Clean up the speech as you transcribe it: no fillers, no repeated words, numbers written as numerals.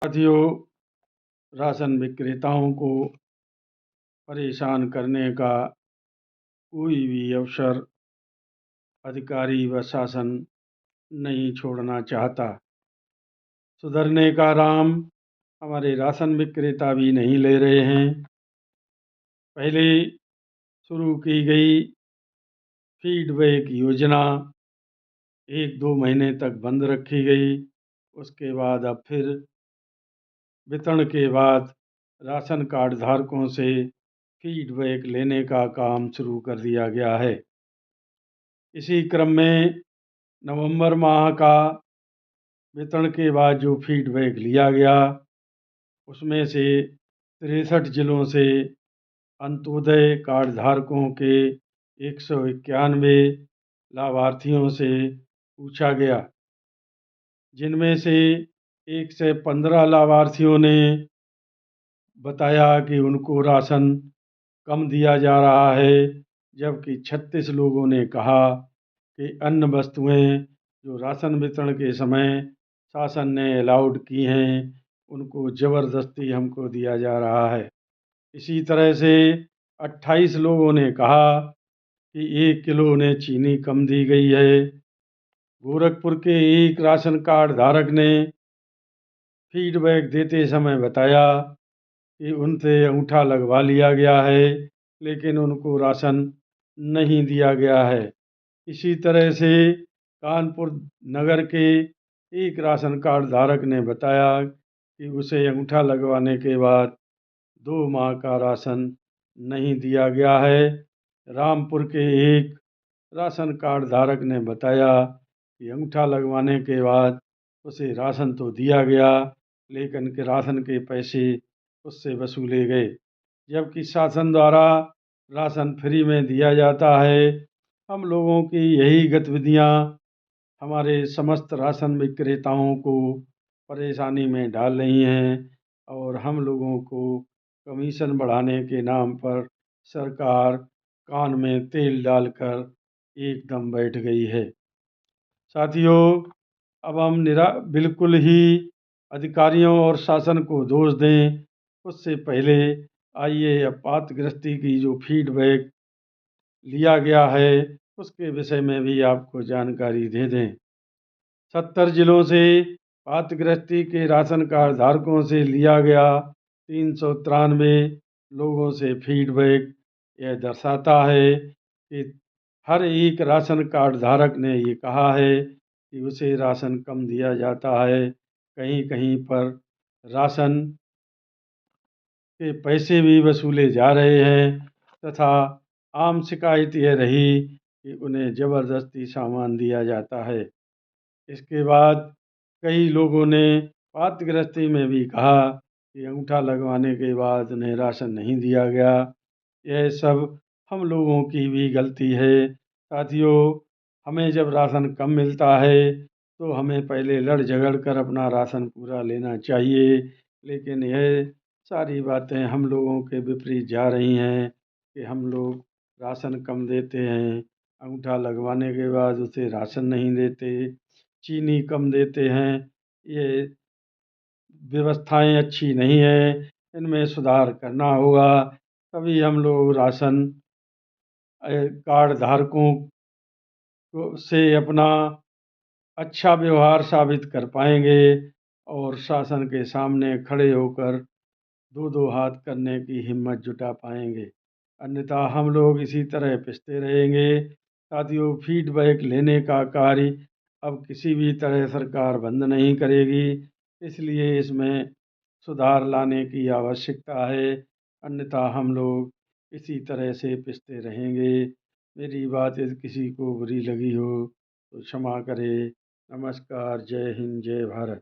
साथियों, राशन विक्रेताओं को परेशान करने का कोई भी अवसर अधिकारी व शासन नहीं छोड़ना चाहता। सुधरने का राम हमारे राशन विक्रेता भी नहीं ले रहे हैं। पहले शुरू की गई फीडबैक योजना 1-2 महीने तक बंद रखी गई। उसके बाद अब फिर वितरण के बाद राशन कार्ड धारकों से फीडबैक लेने का काम शुरू कर दिया गया है। इसी क्रम में नवंबर माह का वितरण के बाद जो फीडबैक लिया गया, उसमें से 63 जिलों से अंत्योदय कार्ड धारकों के 191 लाभार्थियों से पूछा गया, जिनमें से 115 लाभार्थियों ने बताया कि उनको राशन कम दिया जा रहा है, जबकि 36 लोगों ने कहा कि अन्य वस्तुएं जो राशन वितरण के समय शासन ने अलाउड की हैं, उनको ज़बरदस्ती हमको दिया जा रहा है। इसी तरह से 28 लोगों ने कहा कि 1 किलो उन्हें चीनी कम दी गई है। गोरखपुर के एक राशन कार्ड धारक ने फीडबैक देते समय बताया कि उनसे अंगूठा लगवा लिया गया है, लेकिन उनको राशन नहीं दिया गया है। इसी तरह से कानपुर नगर के एक राशन कार्ड धारक ने बताया कि उसे अंगूठा लगवाने के बाद 2 माह का राशन नहीं दिया गया है। रामपुर के एक राशन कार्ड धारक ने बताया कि अंगूठा लगवाने के बाद उसे राशन तो दिया गया, लेकिन के राशन के पैसे उससे वसूले गए, जबकि शासन द्वारा राशन फ्री में दिया जाता है। हम लोगों की यही गतिविधियां हमारे समस्त राशन विक्रेताओं को परेशानी में डाल रही हैं, और हम लोगों को कमीशन बढ़ाने के नाम पर सरकार कान में तेल डालकर एकदम बैठ गई है। साथियों, अब हम बिल्कुल ही अधिकारियों और शासन को दोष दें, उससे पहले आइए आपातग्रस्ती की जो फीडबैक लिया गया है उसके विषय में भी आपको जानकारी दे दें। 70 जिलों से पातग्रस्ती के राशन कार्ड धारकों से लिया गया 393 लोगों से फीडबैक यह दर्शाता है कि हर एक राशन कार्ड धारक ने ये कहा है कि उसे राशन कम दिया जाता है। कहीं कहीं पर राशन के पैसे भी वसूले जा रहे हैं, तथा आम शिकायत यह रही कि उन्हें ज़बरदस्ती सामान दिया जाता है। इसके बाद कई लोगों ने पातग्रस्ती में भी कहा कि अंगूठा लगवाने के बाद उन्हें राशन नहीं दिया गया। यह सब हम लोगों की भी गलती है। साथियों, हमें जब राशन कम मिलता है तो हमें पहले लड़ झगड़ कर अपना राशन पूरा लेना चाहिए, लेकिन यह सारी बातें हम लोगों के विपरीत जा रही हैं कि हम लोग राशन कम देते हैं, अंगूठा लगवाने के बाद उसे राशन नहीं देते, चीनी कम देते हैं। ये व्यवस्थाएं अच्छी नहीं हैं, इनमें सुधार करना होगा, तभी हम लोग राशन कार्ड धारकों से अपना अच्छा व्यवहार साबित कर पाएंगे और शासन के सामने खड़े होकर दो दो हाथ करने की हिम्मत जुटा पाएंगे। अन्यथा हम लोग इसी तरह पिसते रहेंगे। साथियों, फीडबैक लेने का कार्य अब किसी भी तरह सरकार बंद नहीं करेगी, इसलिए इसमें सुधार लाने की आवश्यकता है, अन्यथा हम लोग इसी तरह से पिसते रहेंगे। मेरी बात यदि किसी को बुरी लगी हो तो क्षमा करें। नमस्कार, जय हिंद, जय भारत।